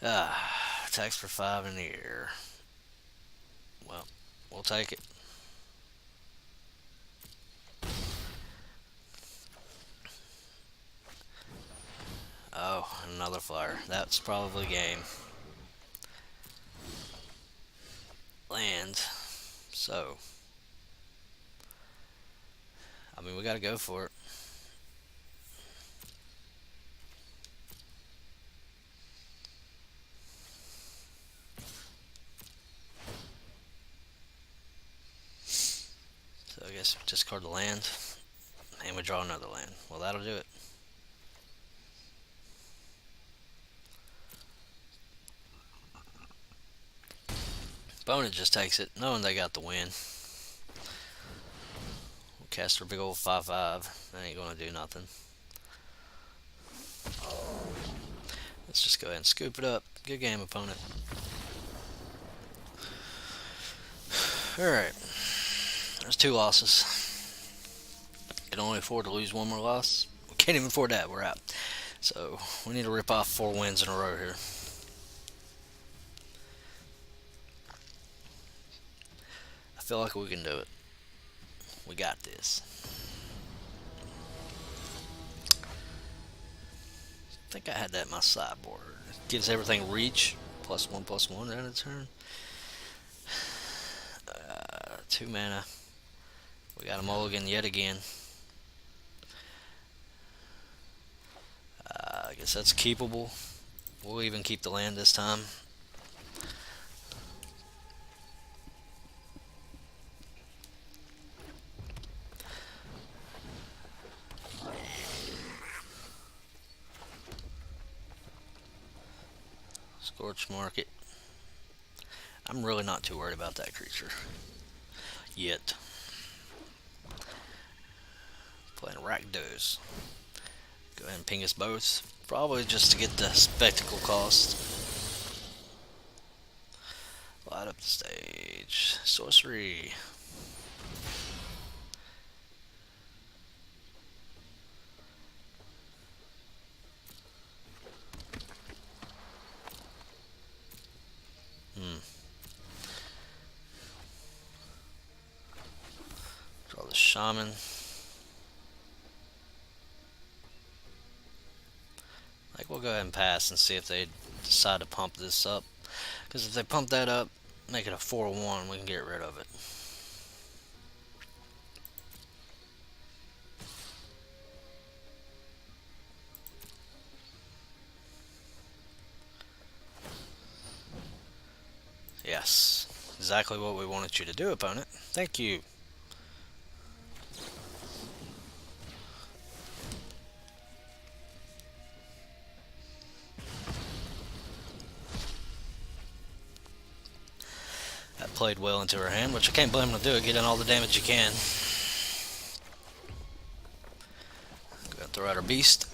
Attacks for 5 in the air. Well, we'll take it. Oh, another flyer. That's probably game. Land. So, I mean, we gotta go for it. So I guess discard the land, and we draw another land. Well, that'll do it. Opponent just takes it, knowing they got the win. We'll cast our big old 5/5. That ain't gonna do nothing. Let's just go ahead and scoop it up. Good game, opponent. Alright. There's 2 losses. Can only afford to lose 1 more loss. We can't even afford that. We're out. So, we need to rip off 4 wins in a row here. I feel like we can do it. We got this. I think I had that in my sideboard. Gives everything reach. +1/+1 at a turn. 2 mana. We got a mulligan yet again. I guess that's keepable. We'll even keep the land this time. Scorch Market. I'm really not too worried about that creature. Yet. Playing Rakdos. Go ahead and ping us both. Probably just to get the spectacle cost. Light up the stage. Sorcery. Draw the Shaman. Like, we'll go ahead and pass and see if they decide to pump this up. Because if they pump that up, make it a 4/1, we can get rid of it. Yes. Exactly what we wanted you to do, opponent. Thank you. That played well into her hand, which I can't blame him to do it. Get in all the damage you can. Go ahead and throw out her beast.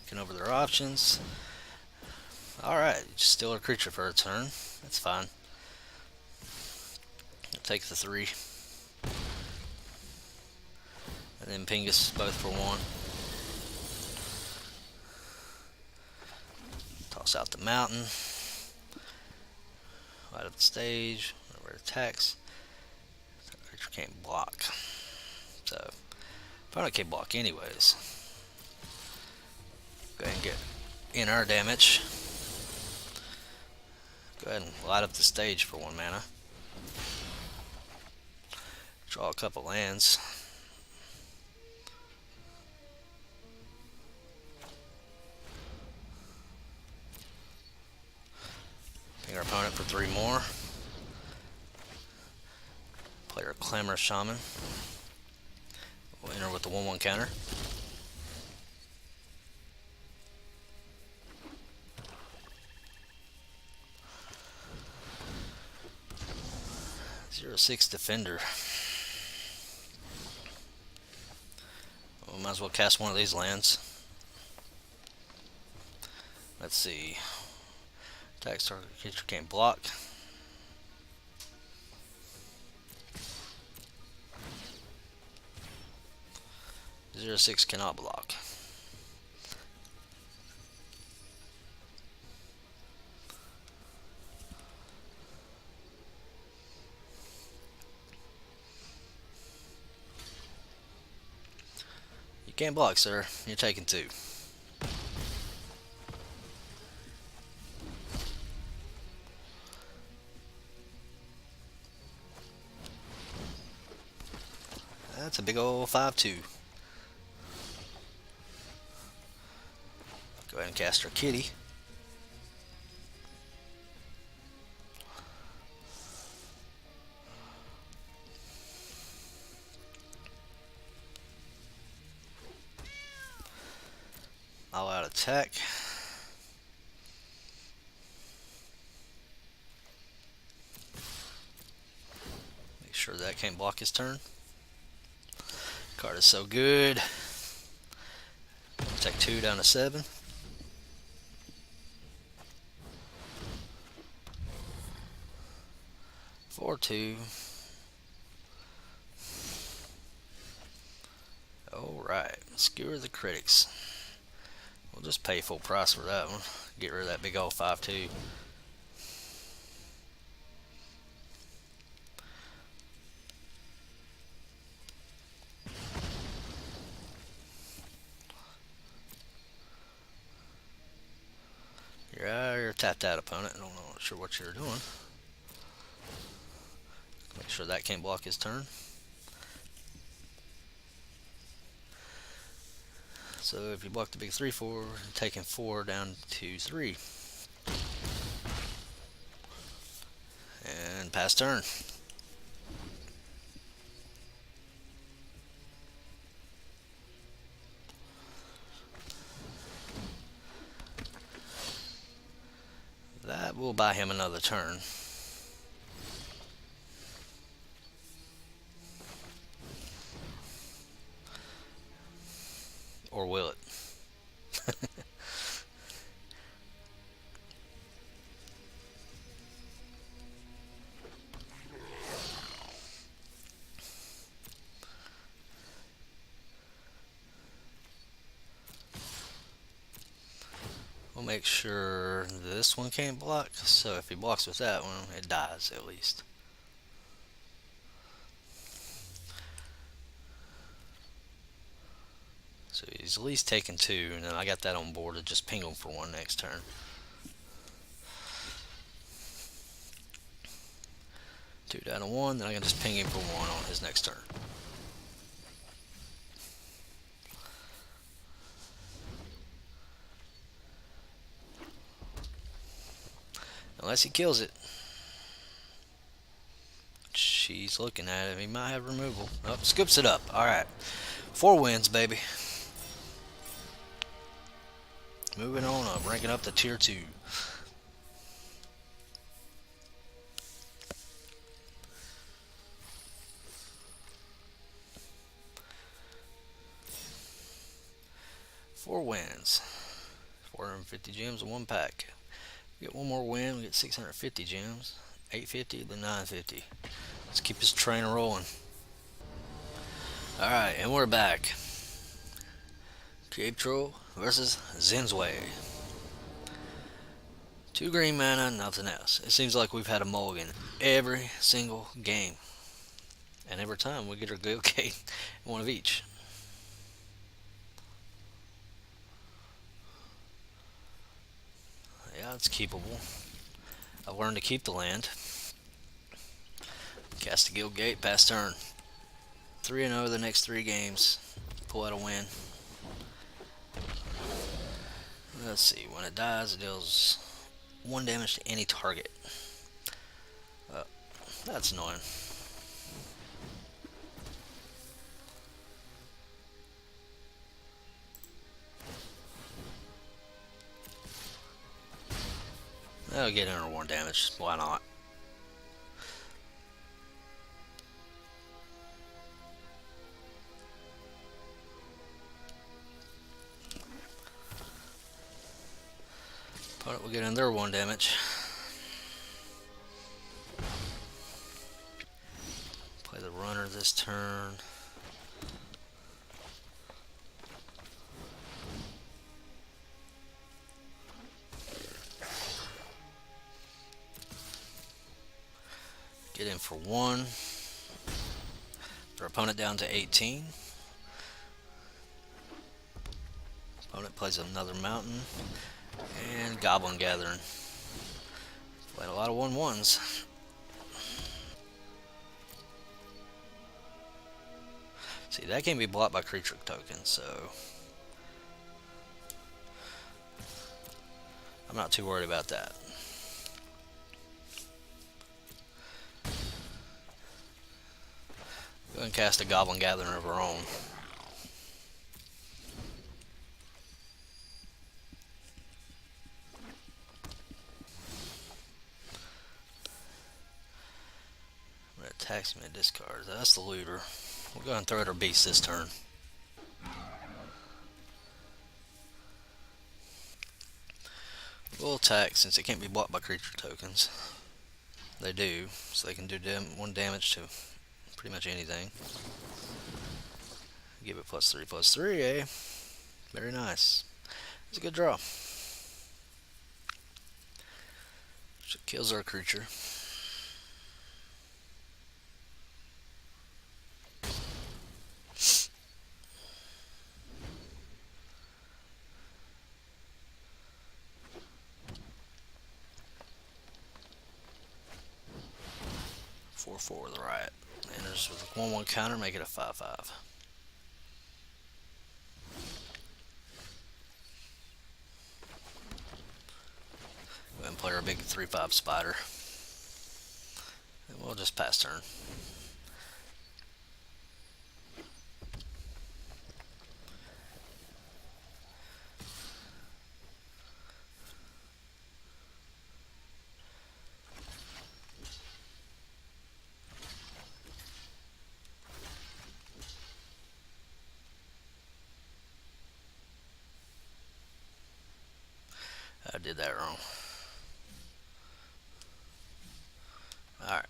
Looking over their options. Alright, just steal a creature for a turn. That's fine. I'll take the 3. And then ping us both for 1. Toss out the mountain. Light up the stage. Whenever it attacks. Creature can't block. So, opponent can't block anyways. Go ahead and get in our damage. Go ahead and light up the stage for 1 mana. Draw a couple lands. Ping our opponent for 3 more. Play our Clamor Shaman. We'll enter with the 1/1 counter. Zero 6 Defender. We might as well cast one of these lands. Let's see. Attack target creature can't block. Zero 6 cannot block. You can't block, sir. You're taking 2. That's a big old 5/2. Go ahead and cast our kitty. All out attack. Make sure that can't block his turn. Card is so good. Take 2 down to 7. For 2. Alright, skewer the critics. We'll just pay full price for that one. Get rid of that big old 5/2. You're tapped out, opponent. I don't know, not sure what you're doing. Make sure that can't block his turn. So if you block the big 3/4, taking 4 down to 3. And pass turn. That will buy him another turn. Or will it? We'll make sure this one can't block, so if he blocks with that one, it dies at least. So he's at least taking 2, and then I got that on board to just ping him for 1 next turn. Two down to 1, then I can just ping him for 1 on his next turn. Unless he kills it. She's looking at him. He might have removal. Oh, scoops it up. Alright. 4 wins, baby. Moving on up. Ranking up to tier 2. Four wins. 450 gems in 1 pack. We get one more win. We get 650 gems. 850 then 950. Let's keep this train rolling. Alright, and we're back. Cave Troll versus Zinzway. 2 green mana, nothing else. It seems like we've had a mulligan every single game. And every time we get our good okay, one of each. Yeah, it's keepable. I've learned to keep the land. Cast a Guild Gate, pass turn. 3-0 the next 3 games. Pull out a win. Let's see, when it dies, it deals 1 damage to any target. That's annoying. That'll get under 1 damage. Why not? Opponent will get under 1 damage. Play the runner this turn. Get in for 1. Their opponent down to 18. Opponent plays another mountain. And Goblin Gathering. Played a lot of 1/1s. See, that can be blocked by creature tokens, so I'm not too worried about that. Go ahead and cast a Goblin Gathering of our own. I'm going to tax me and discard. That's the looter. We'll go ahead and throw out our beast this turn. We'll attack since it can't be blocked by creature tokens. They do, so they can do 1 damage to pretty much anything. Give it +3/+3, eh? Very nice. It's a good draw. So it kills our creature. For the riot. Enters with a 1/1 counter, make it a 5/5. Go ahead and play our big 3/5 spider. And we'll just pass turn. I did that wrong. Alright.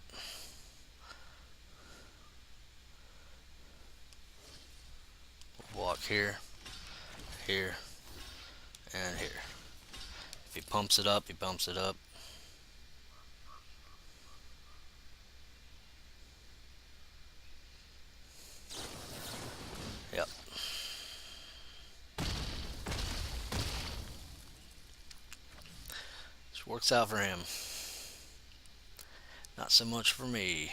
Walk here, here, and here. If he pumps it up, he pumps it up. Yep. Which works out for him. Not so much for me.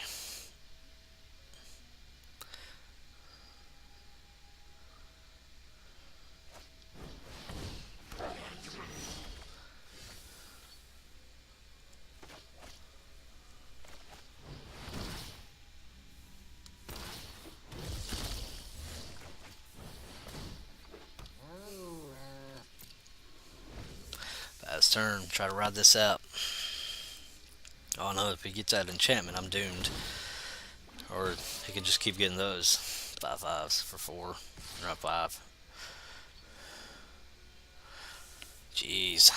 turn. Try to ride this out. Oh no, if he gets that enchantment, I'm doomed. Or he can just keep getting those 5/5s for 4. Not 5. Jeez.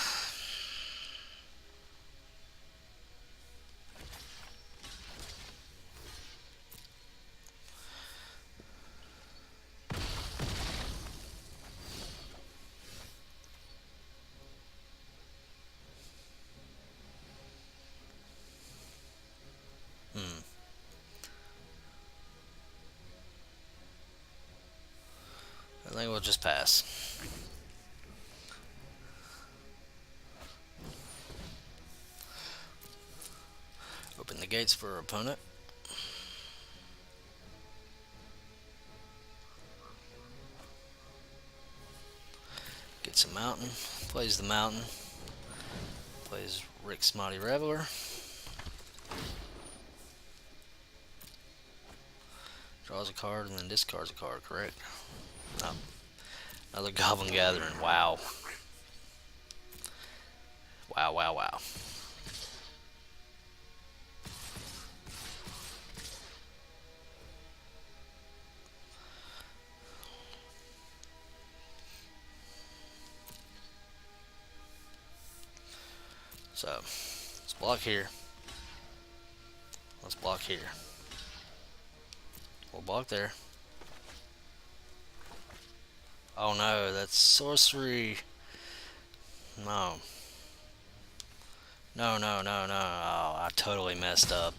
Hmm. I think we'll just pass. Open the gates for our opponent. Gets a mountain. Plays the mountain. Plays Rick's Mighty Reveler. Draws a card and then discards a card, correct? No. Another Goblin Gathering. Wow. Wow, wow, wow. So, let's block here. Let's block here. We'll block there. Oh no, that's sorcery. No. No, no, no, no. Oh, I totally messed up.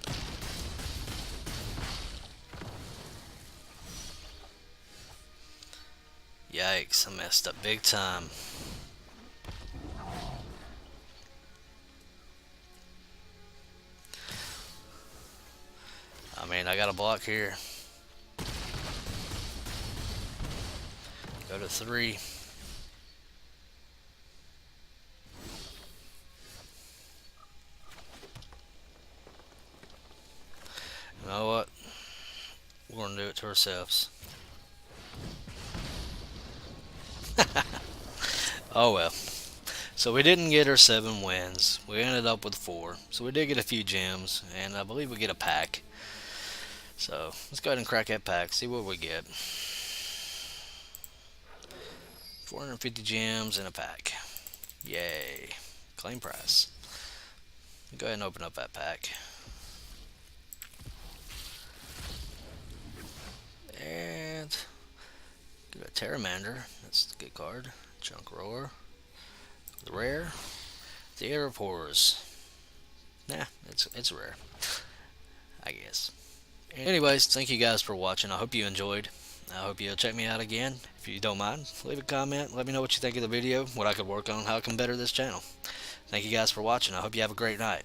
Yikes, I messed up big time. I mean, I got a block here. Go to 3. You know what? We're gonna do it to ourselves. Oh well. So we didn't get our 7 wins. We ended up with 4. So we did get a few gems, and I believe we get a pack. So let's go ahead and crack that pack, see what we get. 450 gems in a pack. Yay. Claim price. Go ahead and open up that pack. And get a Terramander. That's a good card. Chunk Roar. The rare. The Air of Horrors. Nah, it's rare, I guess. Anyways, thank you guys for watching. I hope you enjoyed. I hope you'll check me out again. If you don't mind, leave a comment. Let me know what you think of the video, what I could work on, how I can better this channel. Thank you guys for watching. I hope you have a great night.